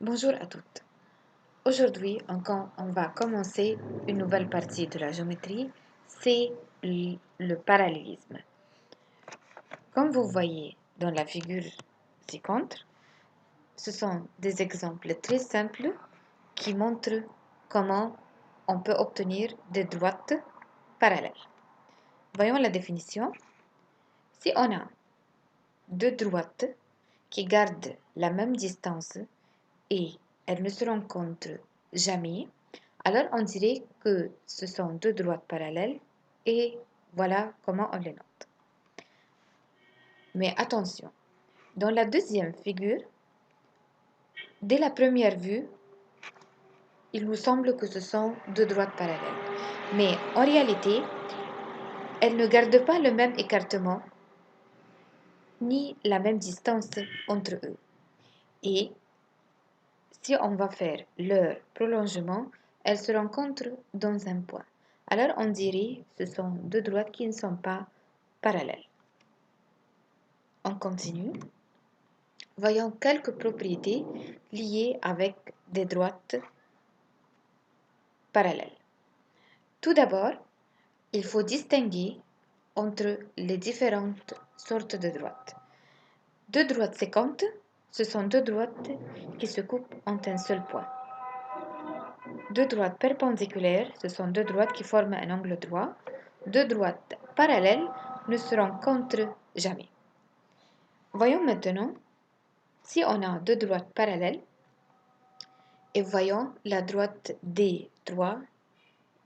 Bonjour à toutes. Aujourd'hui, on va commencer une nouvelle partie de la géométrie, c'est le parallélisme. Comme vous voyez dans la figure ci-contre, ce sont des exemples très simples qui montrent comment on peut obtenir des droites parallèles. Voyons la définition. Si on a deux droites qui gardent la même distance et elles ne se rencontrent jamais, alors on dirait que ce sont deux droites parallèles et voilà comment on les note. Mais attention, dans la deuxième figure, dès la première vue, il nous semble que ce sont deux droites parallèles. Mais en réalité, elles ne gardent pas le même écartement ni la même distance entre eux. Et si on va faire leur prolongement, elles se rencontrent dans un point. Alors on dirait que ce sont deux droites qui ne sont pas parallèles. On continue. Voyons quelques propriétés liées avec des droites parallèles. Tout d'abord, il faut distinguer entre les différentes sortes de droites. Deux droites sécantes, ce sont deux droites qui se coupent en un seul point. Deux droites perpendiculaires, ce sont deux droites qui forment un angle droit. Deux droites parallèles ne se rencontrent jamais. Voyons maintenant si on a deux droites parallèles et voyons la droite D3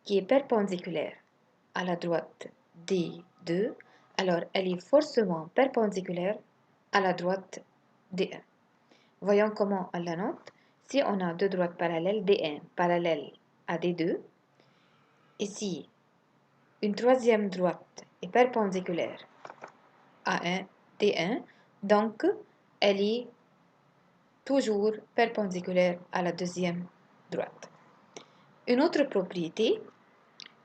qui est perpendiculaire à la droite D2, alors elle est forcément perpendiculaire à la droite D1. Voyons comment on la note. Si on a deux droites parallèles, D1 parallèle à D2, et si une troisième droite est perpendiculaire à D1, donc elle est toujours perpendiculaire à la deuxième droite. Une autre propriété,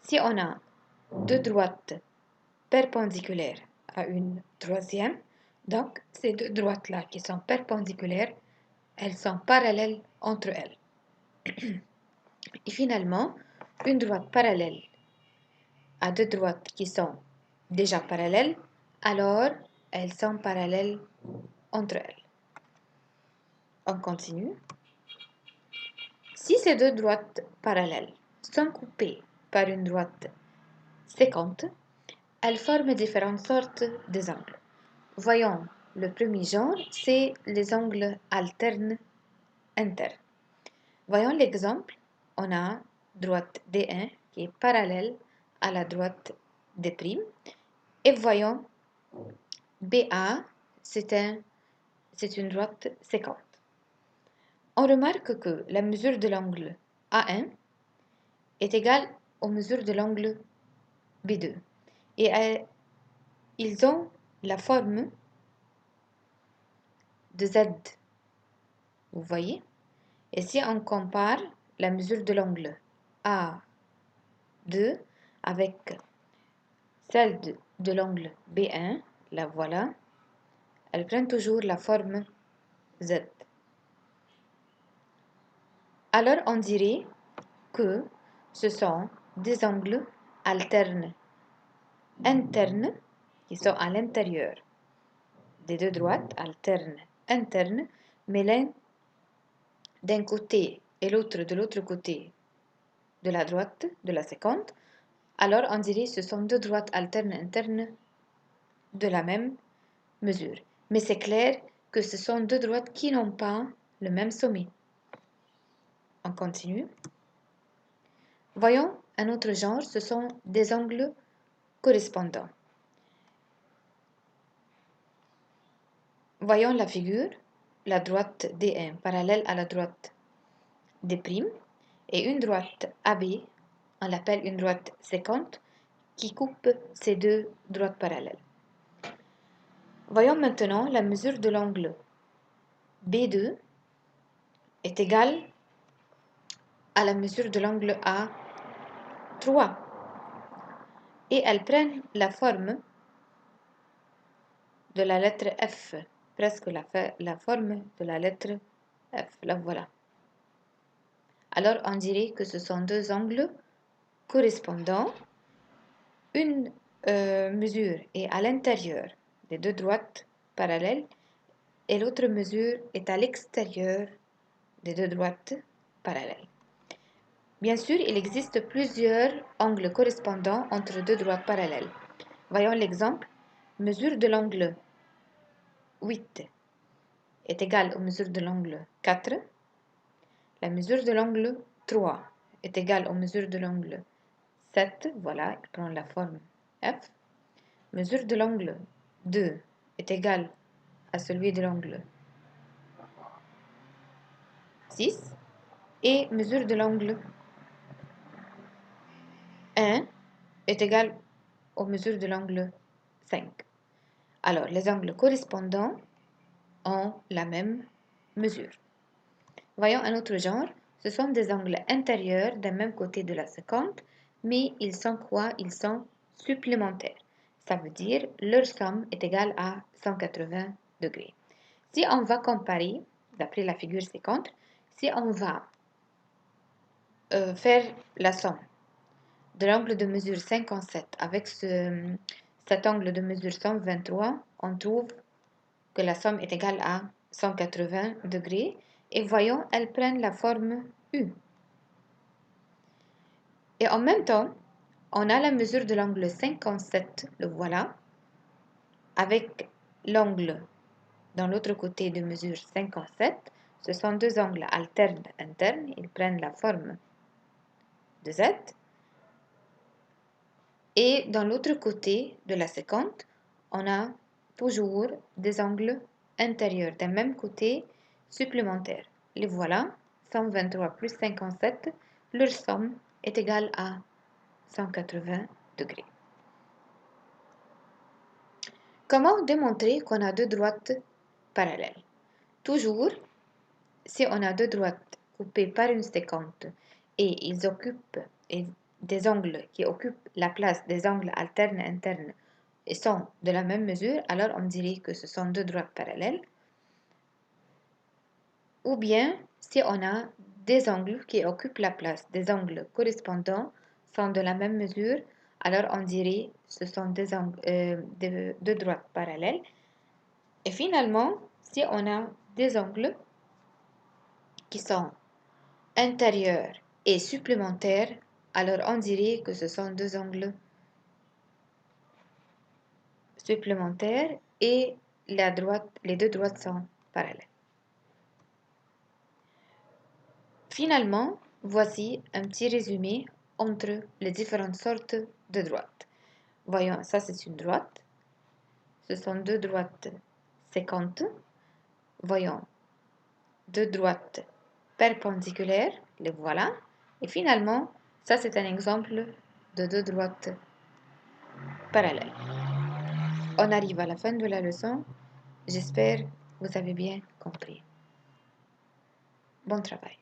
si on a deux droites perpendiculaires à une troisième, donc ces deux droites-là qui sont perpendiculaires, elles sont parallèles entre elles. Et finalement, une droite parallèle à deux droites qui sont déjà parallèles, alors elles sont parallèles entre elles. On continue. Si ces deux droites parallèles sont coupées par une droite sécante, elles forment différentes sortes d'angles. Voyons, le premier genre, c'est les angles alternes internes. Voyons l'exemple. On a droite D1 qui est parallèle à la droite D'. Et voyons BA, c'est une droite sécante. On remarque que la mesure de l'angle A1 est égale aux mesures de l'angle B2. Et ils ont la forme de Z. Vous voyez? Et si on compare la mesure de l'angle A2 avec celle de l'angle B1, la voilà, elles prennent toujours la forme Z. Alors on dirait que ce sont des angles alternes internes qui sont à l'intérieur des deux droites alternes internes, mais l'un d'un côté et l'autre de l'autre côté de la droite, de la séquente. Alors on dirait que ce sont deux droites alternes internes de la même mesure. Mais c'est clair que ce sont deux droites qui n'ont pas le même sommet. On continue. Voyons un autre genre, ce sont des angles correspondants. Voyons la figure, la droite D1 parallèle à la droite D' et une droite AB, on l'appelle une droite séquente, qui coupe ces deux droites parallèles. Voyons maintenant la mesure de l'angle B2 est égale à la mesure de l'angle A3 et elles prennent la forme de la lettre F, presque la forme de la lettre F, la voilà. alors on dirait que ce sont deux angles correspondants. Une mesure est à l'intérieur des deux droites parallèles et l'autre mesure est à l'extérieur des deux droites parallèles. Bien sûr, il existe plusieurs angles correspondants entre deux droites parallèles. Voyons l'exemple. Mesure de l'angle 8 est égale aux mesures de l'angle 4. La mesure de l'angle 3 est égale aux mesures de l'angle 7. Voilà, il prend la forme F. Mesure de l'angle 2 est égale à celui de l'angle 6. Et mesure de l'angle 1 est égale aux mesures de l'angle 5. Alors, les angles correspondants ont la même mesure. Voyons un autre genre. Ce sont des angles intérieurs d'un même côté de la séquence, mais ils sont quoi? Ils sont supplémentaires. Ça veut dire leur somme est égale à 180 degrés. Si on va comparer, d'après la figure séquente, si on va faire la somme de l'angle de mesure 57 avec cet angle de mesure 123, on trouve que la somme est égale à 180 degrés. Et voyons, elles prennent la forme U. Et en même temps, on a la mesure de l'angle 57, le voilà, avec l'angle dans l'autre côté de mesure 57. Ce sont deux angles alternes internes, ils prennent la forme de Z. Et dans l'autre côté de la séquence, on a toujours des angles intérieurs d'un même côté supplémentaires. Les voilà, 123 plus 57, leur somme est égale à 180 degrés. Comment démontrer qu'on a deux droites parallèles? Toujours, si on a deux droites coupées par une séquence et ils occupent des angles qui occupent la place des angles alternes internes et sont de la même mesure, alors on dirait que ce sont deux droites parallèles. Ou bien, si on a des angles qui occupent la place des angles correspondants, sont de la même mesure, alors on dirait que ce sont deux droites parallèles. Et finalement, si on a des angles qui sont intérieurs et supplémentaires, alors on dirait que ce sont deux angles supplémentaires et les deux droites sont parallèles. Finalement, voici un petit résumé entre les différentes sortes de droites. Voyons, ça c'est une droite. Ce sont deux droites séquentes. Voyons, deux droites perpendiculaires. Les voilà. Et finalement, ça c'est un exemple de deux droites parallèles. On arrive à la fin de la leçon. J'espère que vous avez bien compris. Bon travail.